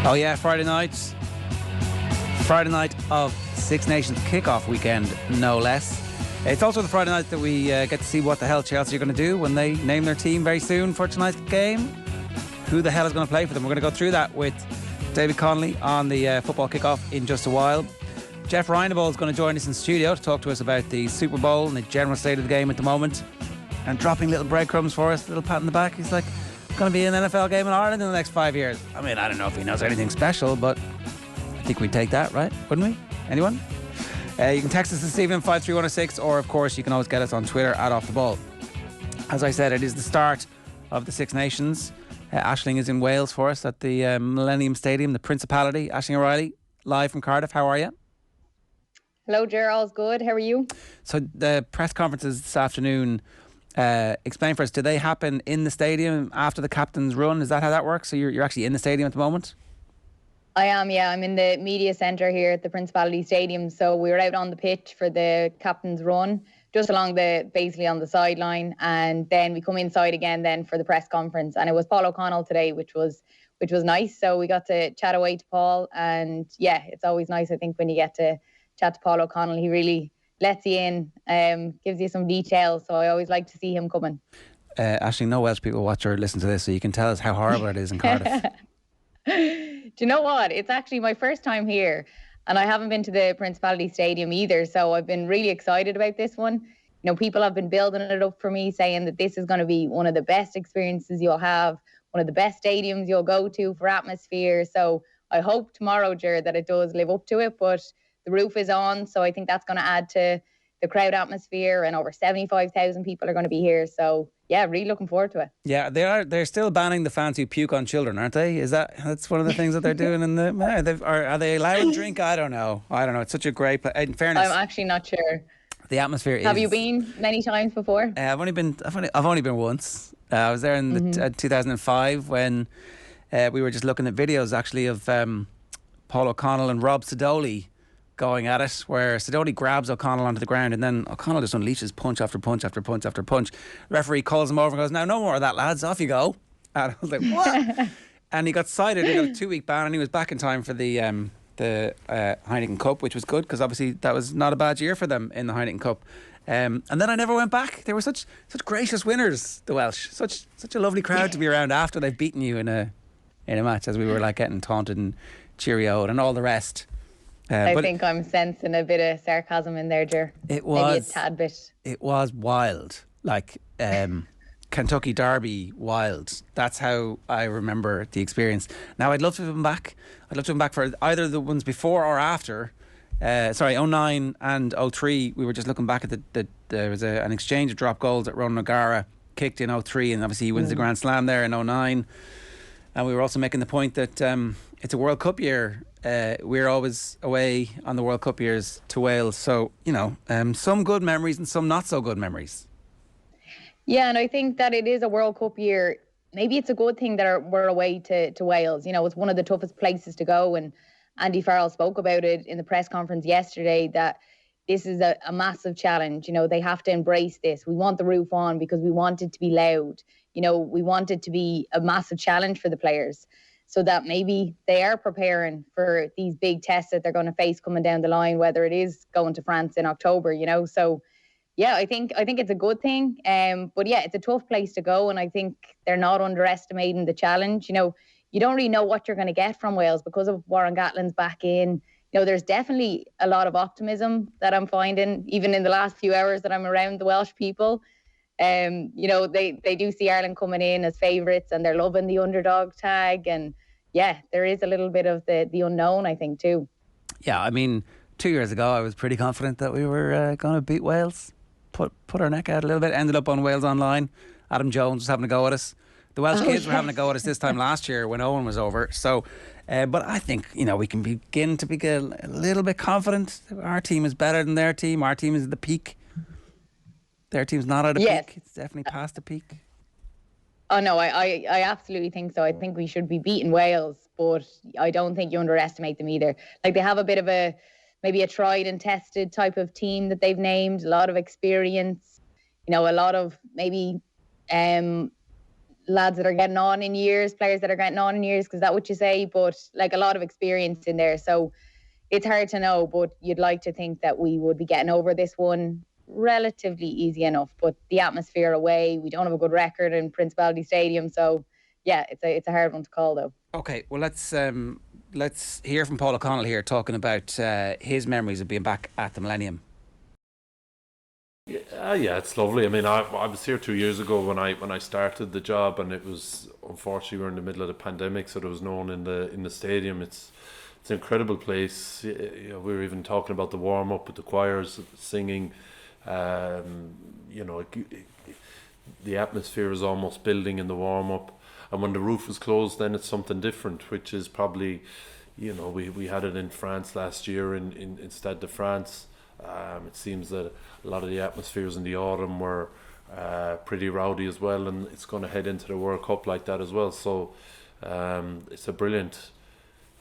Oh yeah, Friday night of Six Nations kickoff weekend, no less. It's also the Friday night that we get to see what the hell Chelsea are going to do when they name their team very soon for tonight's game. Who the hell is going to play for them? We're going to go through that with David Connolly on the football kickoff in just a while. Jeff Reinebold is going to join us in studio to talk to us about the Super Bowl and the general state of the game at the moment, and dropping little breadcrumbs for us, a little pat in the back. He's like, going to be an NFL game in Ireland in the next 5 years. I mean, I don't know if he knows anything special, but I think we'd take that, right? Wouldn't we? Anyone? You can text us this evening, 53106, or of course you can always get us on Twitter at Off The Ball. As I said, it is the start of the Six Nations. Aisling is in Wales for us at the Millennium Stadium, the Principality. Aisling O'Reilly, live from Cardiff. How are you? Hello, Ger. All's good. How are you? So the press conferences this afternoon, explain for us, do they happen in the stadium after the captain's run? Is that how that works? So you're actually in the stadium at the moment? I am, yeah. I'm in the media centre here at the Principality Stadium. So we were out on the pitch for the captain's run, just along basically on the sideline. And then we come inside again then for the press conference. And it was Paul O'Connell today, which was nice. So we got to chat away to Paul. And yeah, it's always nice, I think, when you get to chat to Paul O'Connell. He really lets you in, gives you some details. So I always like to see him coming. Aisling, no Welsh people watch or listen to this, so you can tell us how horrible it is in Cardiff. Do you know what? It's actually my first time here, and I haven't been to the Principality Stadium either, so I've been really excited about this one. You know, people have been building it up for me, saying that this is going to be one of the best experiences you'll have, one of the best stadiums you'll go to for atmosphere. So I hope tomorrow, Ger, that it does live up to it, but the roof is on, so I think that's going to add to the crowd atmosphere, and over 75,000 people are going to be here. So yeah, really looking forward to it. Yeah, they're still banning the fans who puke on children, aren't they? That's one of the things that they're doing in the are they allowing drink? I don't know. It's such a great place. In fairness, I'm actually not sure. The atmosphere is. Have you been many times before? I've only been once. I was there in 2005 when we were just looking at videos actually of Paul O'Connell and Rob Sidoli going at it, where Sidoli grabs O'Connell onto the ground and then O'Connell just unleashes punch after punch after punch after punch. The referee calls him over and goes, "Now, no more of that, lads, off you go." And I was like, what? And he got cited. He got a 2-week ban, and he was back in time for the Heineken Cup, which was good because obviously that was not a bad year for them in the Heineken Cup. And then I never went back. They were such gracious winners, the Welsh. Such a lovely crowd to be around after they've beaten you in a match, as we were like getting taunted and cheerioed and all the rest. I think I'm sensing a bit of sarcasm in there, Ger. It was maybe a tad bit. It was wild, like Kentucky Derby wild. That's how I remember the experience. Now I'd love to have him back. I'd love to have him back for either the ones before or after. 09 and 03. We were just looking back at there was an exchange of drop goals that Ronan O'Gara kicked in 03, and obviously he wins the Grand Slam there in 09. And we were also making the point that it's a World Cup year. We're always away on the World Cup years to Wales. So, some good memories and some not so good memories. Yeah, and I think that it is a World Cup year. Maybe it's a good thing that we're away to Wales. It's one of the toughest places to go. And Andy Farrell spoke about it in the press conference yesterday, that this is a massive challenge. They have to embrace this. We want the roof on because we want it to be loud. We want it to be a massive challenge for the players, so that maybe they are preparing for these big tests that they're going to face coming down the line, whether it is going to France in October, So, yeah, I think it's a good thing. But yeah, it's a tough place to go, and I think they're not underestimating the challenge. You don't really know what you're going to get from Wales because of Warren Gatlin's back in. There's definitely a lot of optimism that I'm finding, even in the last few hours that I'm around the Welsh people. They do see Ireland coming in as favourites, and they're loving the underdog tag. And yeah, there is a little bit of the unknown, I think, too. Yeah, I mean, 2 years ago, I was pretty confident that we were going to beat Wales. Put our neck out a little bit. Ended up on Wales Online. Adam Jones was having a go at us. The Welsh kids were having a go at us this time last year when Owen was over. So, but I think, we can begin to be a little bit confident. Our team is better than their team. Our team is at the peak. Their team's not at a peak. It's definitely past the peak. Oh, no, I absolutely think so. I think we should be beating Wales, but I don't think you underestimate them either. Like, they have a bit of maybe a tried and tested type of team that they've named, a lot of experience, a lot of maybe lads that are getting on in years, players that are getting on in years, because that's what you say, but like a lot of experience in there. So it's hard to know, but you'd like to think that we would be getting over this one relatively easy enough. But the atmosphere away, we don't have a good record in Principality Stadium. So yeah, it's a hard one to call though. Okay, well let's hear from Paul O'Connell here talking about his memories of being back at the Millennium. Yeah, it's lovely. I mean, I was here 2 years ago when I started the job, and it was, unfortunately, we were in the middle of the pandemic, so there was no one in the stadium. It's an incredible place. You know, we were even talking about the warm up with the choirs singing. You know, the atmosphere is almost building in the warm up, and when the roof is closed, then it's something different, which is probably, you know, we had it in France last year in Stade de France. It seems that a lot of the atmospheres in the autumn were pretty rowdy as well, and it's going to head into the World Cup like that as well. So it's a brilliant,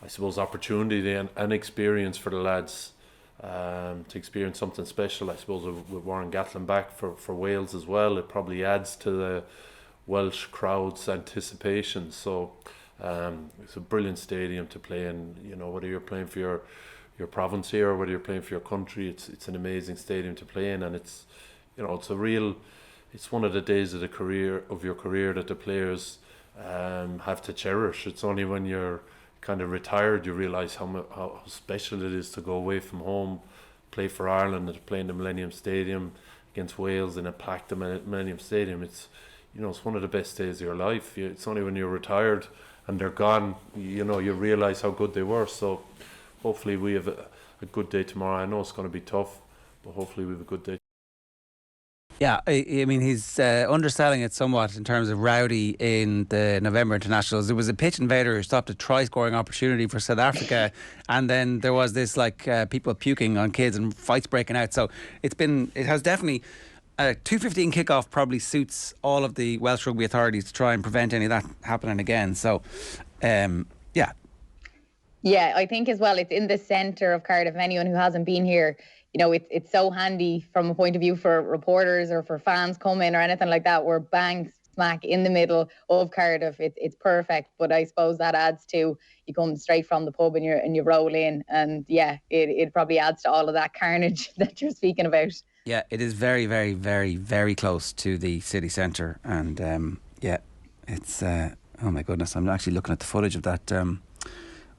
I suppose, opportunity and experience for the lads to experience something special. I suppose with Warren Gatland back for Wales as well, it probably adds to the Welsh crowd's anticipation. So it's a brilliant stadium to play in. You know, whether you're playing for your province here or whether you're playing for your country, it's an amazing stadium to play in, and it's, you know, it's one of the days of your career that the players have to cherish. It's only when you're kind of retired you realise how special it is to go away from home, play for Ireland, and to play in the Millennium Stadium against Wales in a packed Millennium Stadium. It's, you know, it's one of the best days of your life. It's only when you're retired and they're gone, you know, you realise how good they were. So hopefully we have a good day tomorrow. I know it's going to be tough, but hopefully we have a good day. Yeah, I mean, he's underselling it somewhat in terms of rowdy in the November internationals. There was a pitch invader who stopped a try-scoring opportunity for South Africa, and then there was this people puking on kids and fights breaking out. So it has definitely. 2:15 kickoff probably suits all of the Welsh rugby authorities to try and prevent any of that happening again. So, yeah. Yeah, I think as well, it's in the centre of Cardiff. Anyone who hasn't been here, you know, it's so handy from a point of view for reporters or for fans coming or anything like that. We're bang smack in the middle of Cardiff. It's perfect. But I suppose that adds to, you come straight from the pub and you roll in, and yeah, it probably adds to all of that carnage that you're speaking about. Yeah, it is very, very, very, very close to the city centre, and yeah, it's oh my goodness, I'm actually looking at the footage of that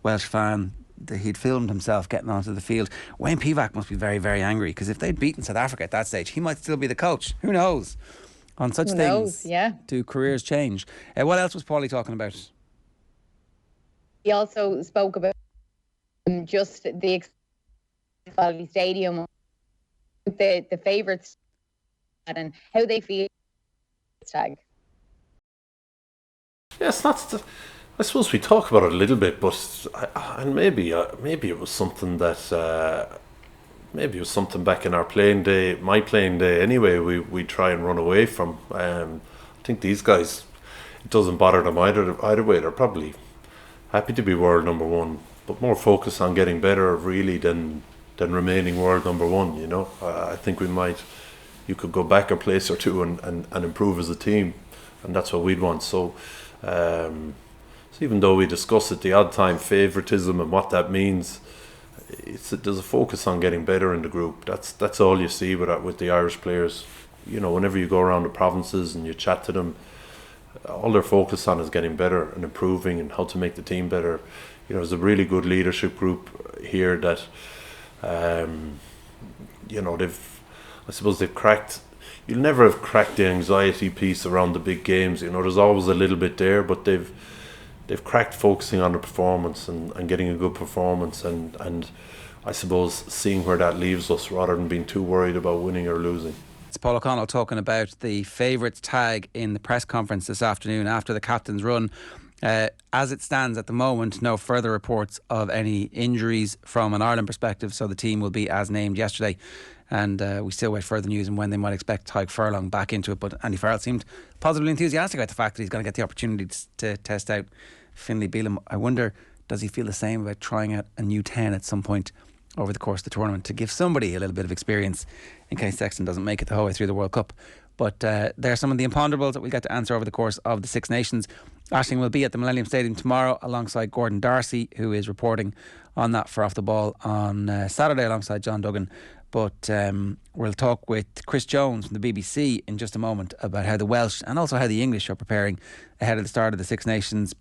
Welsh fan. He'd filmed himself getting onto the field. Wayne Pivac must be very, very angry, because if they'd beaten South Africa at that stage, he might still be the coach. Who knows? On such things, yeah, do careers change? What else was Paulie talking about? He also spoke about just the Principality Stadium, the favourites, and how they feel. Tag. Yes, I suppose we talk about it a little bit, but maybe it was something that maybe it was something back in our playing day, my playing day. Anyway, we try and run away from. I think these guys, it doesn't bother them either way. They're probably happy to be world number one, but more focused on getting better really than remaining world number one. You know, I think you could go back a place or two and improve as a team, and that's what we'd want. So even though we discuss it the odd time, favouritism and what that means, there's a focus on getting better in the group. That's all you see with the Irish players. You know, whenever you go around the provinces and you chat to them, all they're focused on is getting better and improving and how to make the team better. You know, there's a really good leadership group here that, you know, they've cracked. You'll never have cracked the anxiety piece around the big games. You know, there's always a little bit there, but they've cracked focusing on the performance and getting a good performance and I suppose seeing where that leaves us rather than being too worried about winning or losing. It's Paul O'Connell talking about the favourites tag in the press conference this afternoon after the captain's run. As it stands at the moment, no further reports of any injuries from an Ireland perspective, so the team will be as named yesterday, and we still wait further news on when they might expect Tadhg Furlong back into it. But Andy Farrell seemed positively enthusiastic about the fact that he's going to get the opportunity to test out Finlay Bealham. I wonder, does he feel the same about trying out a new 10 at some point over the course of the tournament to give somebody a little bit of experience in case Sexton doesn't make it the whole way through the World Cup? But there are some of the imponderables that we'll get to answer over the course of the Six Nations. Aisling will be at the Millennium Stadium tomorrow alongside Gordon Darcy, who is reporting on that for Off the Ball on Saturday alongside John Duggan. But we'll talk with Chris Jones from the BBC in just a moment about how the Welsh and also how the English are preparing ahead of the start of the Six Nations.